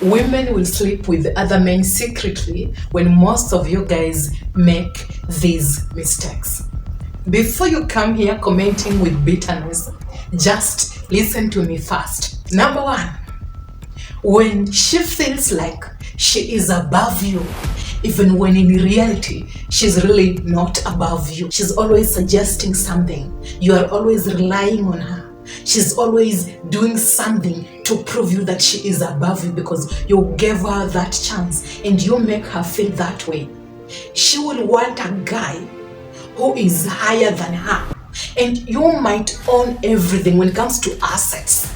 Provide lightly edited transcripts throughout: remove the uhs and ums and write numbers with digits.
Women will sleep with other men secretly when most of you guys make these mistakes. Before you come here commenting with bitterness, just listen to me first. Number one, when she feels like she is above you, even when in reality she's really not above you. She's always suggesting something. You are always relying on her. She's always doing something to prove you that she is above you because you gave her that chance and you make her feel that way. She will want a guy who is higher than her, and you might own everything when it comes to assets.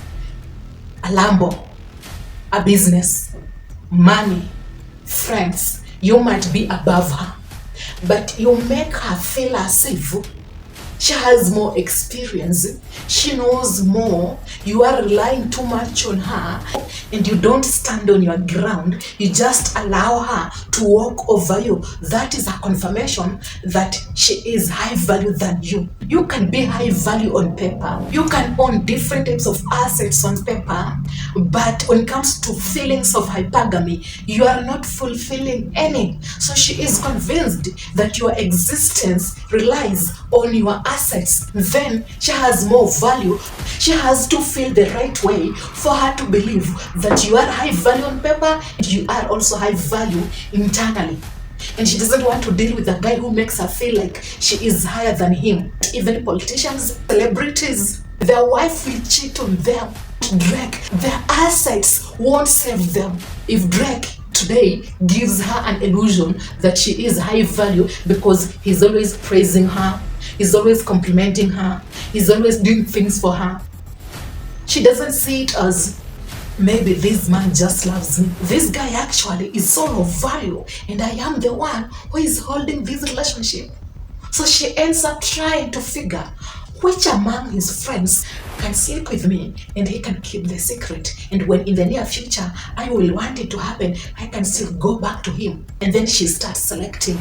A Lambo, a business, money, friends. You might be above her, but you make her feel as if she has more experience, she knows more, you are relying too much on her, and you don't stand on your ground, you just allow her to walk over you. That is a confirmation that she is high value than you. You can be high value on paper, you can own different types of assets on paper, but when it comes to feelings of hypergamy, you are not fulfilling any. So she is convinced that your existence relies on your assets. Then she has more value. She has to feel the right way for her to believe that you are high value on paper and you are also high value internally. And she doesn't want to deal with a guy who makes her feel like she is higher than him. Even politicians, celebrities, their wife will cheat on them. Drake, their assets won't save them. If Drake today gives her an illusion that she is high value because he's always praising her, he's always complimenting her, he's always doing things for her, she doesn't see it as maybe this man just loves me. This guy actually is so of value and I am the one who is holding this relationship. So she ends up trying to figure which among his friends can sleep with me and he can keep the secret. And when in the near future I will want it to happen, I can still go back to him. And then she starts selecting.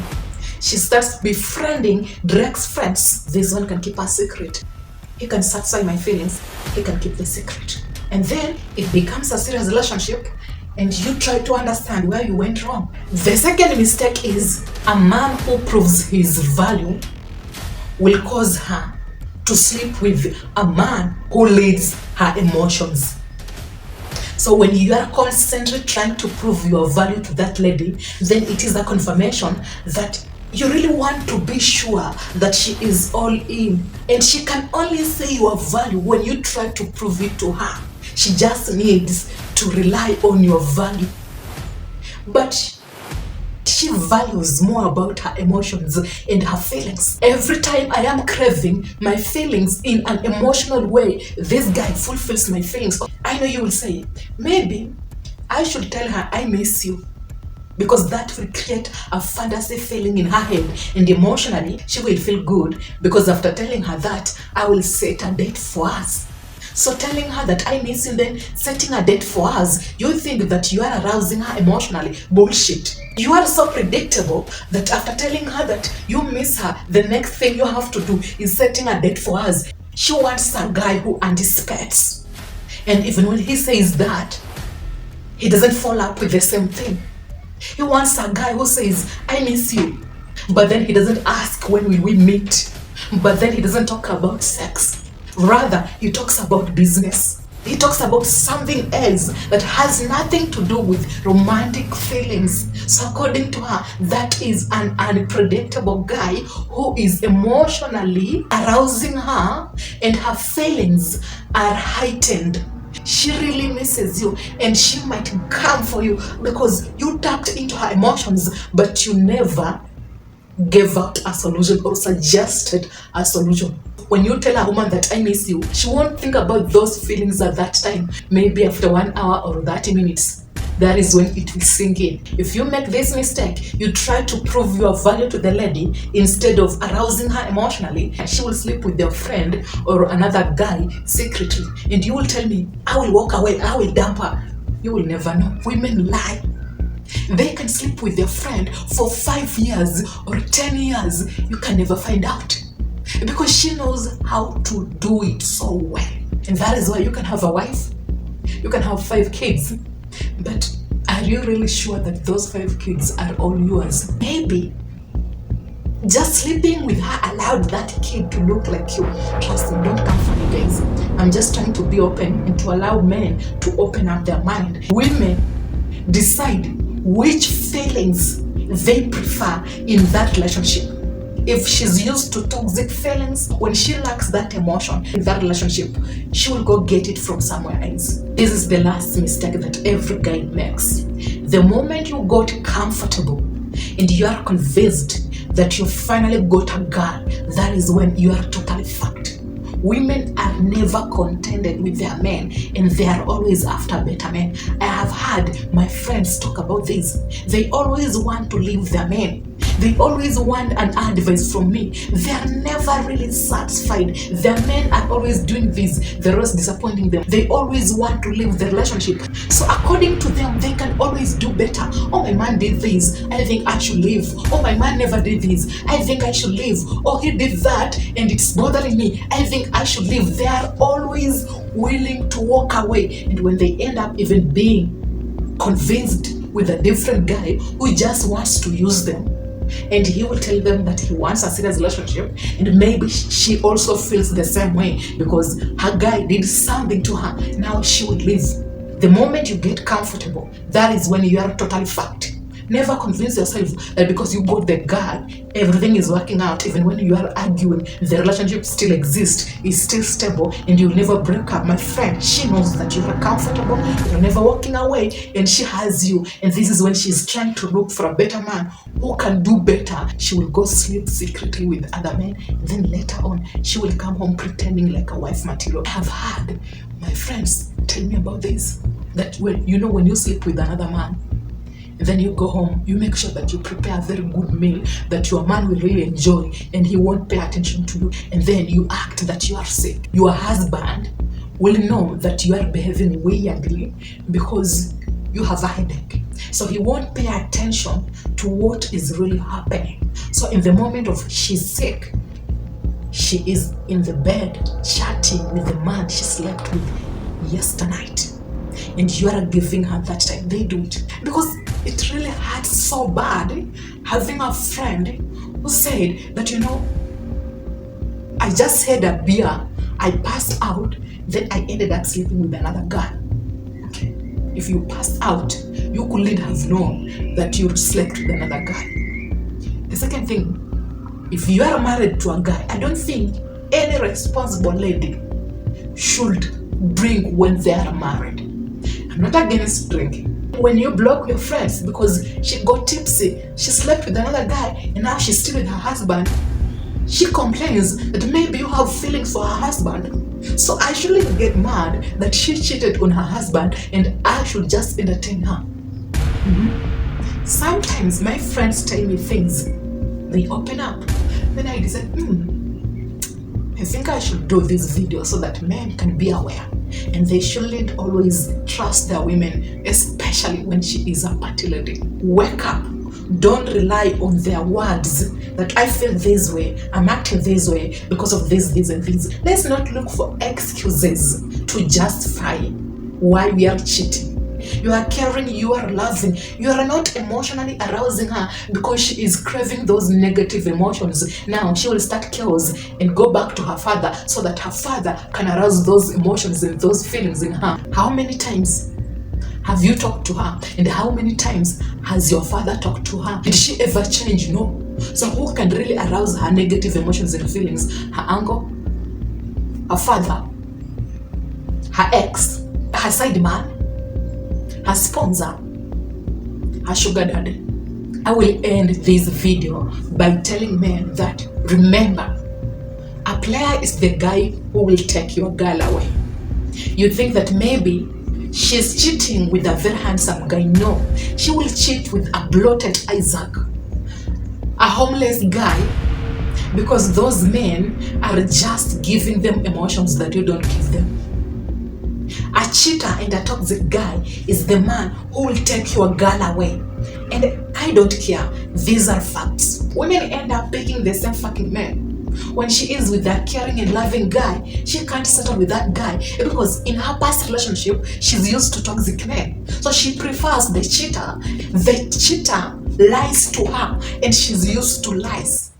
She starts befriending Drake's friends. This one can keep a secret. He can satisfy my feelings. He can keep the secret. And then it becomes a serious relationship and you try to understand where you went wrong. The second mistake is a man who proves his value will cause her to sleep with a man who leads her emotions. So when you are constantly trying to prove your value to that lady, then it is a confirmation that you really want to be sure that she is all in. And she can only see your value when you try to prove it to her. She just needs to rely on your value. But she values more about her emotions and her feelings. Every time I am craving my feelings in an emotional way, this guy fulfills my feelings. I know you will say, maybe I should tell her I miss you, because that will create a fantasy feeling in her head, and emotionally she will feel good because after telling her that, I will set a date for us. So telling her that I miss you, then setting a date for us, you think that you are arousing her emotionally. Bullshit. You are so predictable that after telling her that you miss her, the next thing you have to do is setting a date for us. She wants a guy who anticipates. And even when he says that, he doesn't follow up with the same thing. He wants a guy who says, I miss you. But then he doesn't ask when will we meet. But then he doesn't talk about sex. Rather, he talks about business. He talks about something else that has nothing to do with romantic feelings. So according to her, that is an unpredictable guy who is emotionally arousing her and her feelings are heightened. She really misses you and she might come for you because you tapped into her emotions, but you never gave out a solution or suggested a solution. When you tell a woman that I miss you, she won't think about those feelings at that time. Maybe after 1 hour or 30 minutes, that is when it will sink in. If you make this mistake, you try to prove your value to the lady instead of arousing her emotionally, she will sleep with your friend or another guy secretly. And you will tell me, I will walk away, I will dump her. You will never know. Women lie. They can sleep with their friend for 5 years or 10 years. You can never find out because she knows how to do it so well. And that is why you can have a wife, you can have 5 kids, but Are you really sure that those 5 kids are all yours? Maybe just sleeping with her allowed that kid to look like you. Trust me, don't come for me, guys. I'm just trying to be open and to allow men to open up their mind. Women decide which feelings they prefer in that relationship. If she's used to toxic feelings, when she lacks that emotion in that relationship, she will go get it from somewhere else. This is the last mistake that every guy makes. The moment you got comfortable and you are convinced that you finally got a girl, that is when you are totally fucked. Women are never contented with their men, and they are always after better men. I have heard my friends talk about this. They always want to leave their men. They always want an advice from me. They are never really satisfied. Their men are always doing this. They're always disappointing them. They always want to leave the relationship. So according to them, they can always do better. Oh, my man did this, I think I should leave. Oh, my man never did this, I think I should leave. Oh, he did that and it's bothering me, I think I should leave. They are always willing to walk away. And when they end up even being convinced with a different guy who just wants to use them, and he will tell them that he wants a serious relationship, and maybe she also feels the same way because her guy did something to her, now she will leave. The moment you get comfortable, that is when you are totally fucked. Never convince yourself that because you got the guy, everything is working out. Even when you are arguing, the relationship still exists, is still stable, and you'll never break up. My friend, she knows that you are comfortable, you're never walking away, and she has you. And this is when she's trying to look for a better man who can do better. She will go sleep secretly with other men, and then later on, she will come home pretending like a wife material. I have heard my friends tell me about this, that when you sleep with another man, then you go home, you make sure that you prepare a very good meal that your man will really enjoy and he won't pay attention to you, and then you act that you are sick. Your husband will know that you are behaving weirdly because you have a headache. So he won't pay attention to what is really happening. So in the moment of she's sick, she is in the bed chatting with the man she slept with yesternight. And you are giving her that time. They do it because it really hurts so bad having a friend who said that, I just had a beer, I passed out, then I ended up sleeping with another guy. Okay. If you passed out, you couldn't have known that you slept with another guy. The second thing, if you are married to a guy, I don't think any responsible lady should drink when they are married. I'm not against drinking. When you block your friends because she got tipsy, she slept with another guy, and now she's still with her husband, she complains that maybe you have feelings for her husband. So I shouldn't get mad that she cheated on her husband and I should just entertain her. Sometimes my friends tell me things, they open up. Then I decide, I think I should do this video so that men can be aware. And they shouldn't always trust their women, especially when she is a party lady. Wake up. Don't rely on their words that I feel this way, I'm acting this way because of this, and this. Let's not look for excuses to justify why we are cheating. You are caring, you are loving, you are not emotionally arousing her because she is craving those negative emotions. Now she will start chaos and go back to her father so that her father can arouse those emotions and those feelings in her. How many times have you talked to her? And how many times has your father talked to her? Did she ever change? No. So who can really arouse her negative emotions and feelings? Her uncle, her father, her ex, her side man, her sponsor, her sugar daddy. I will end this video by telling men that, remember, a player is the guy who will take your girl away. You think that maybe she's cheating with a very handsome guy. No, she will cheat with a bloated Isaac, a homeless guy, because those men are just giving them emotions that you don't give them. A cheater and a toxic guy is the man who will take your girl away. And I don't care. These are facts. Women end up picking the same fucking men. When she is with that caring and loving guy, she can't settle with that guy because in her past relationship, she's used to toxic men. So she prefers the cheater. The cheater lies to her and she's used to lies.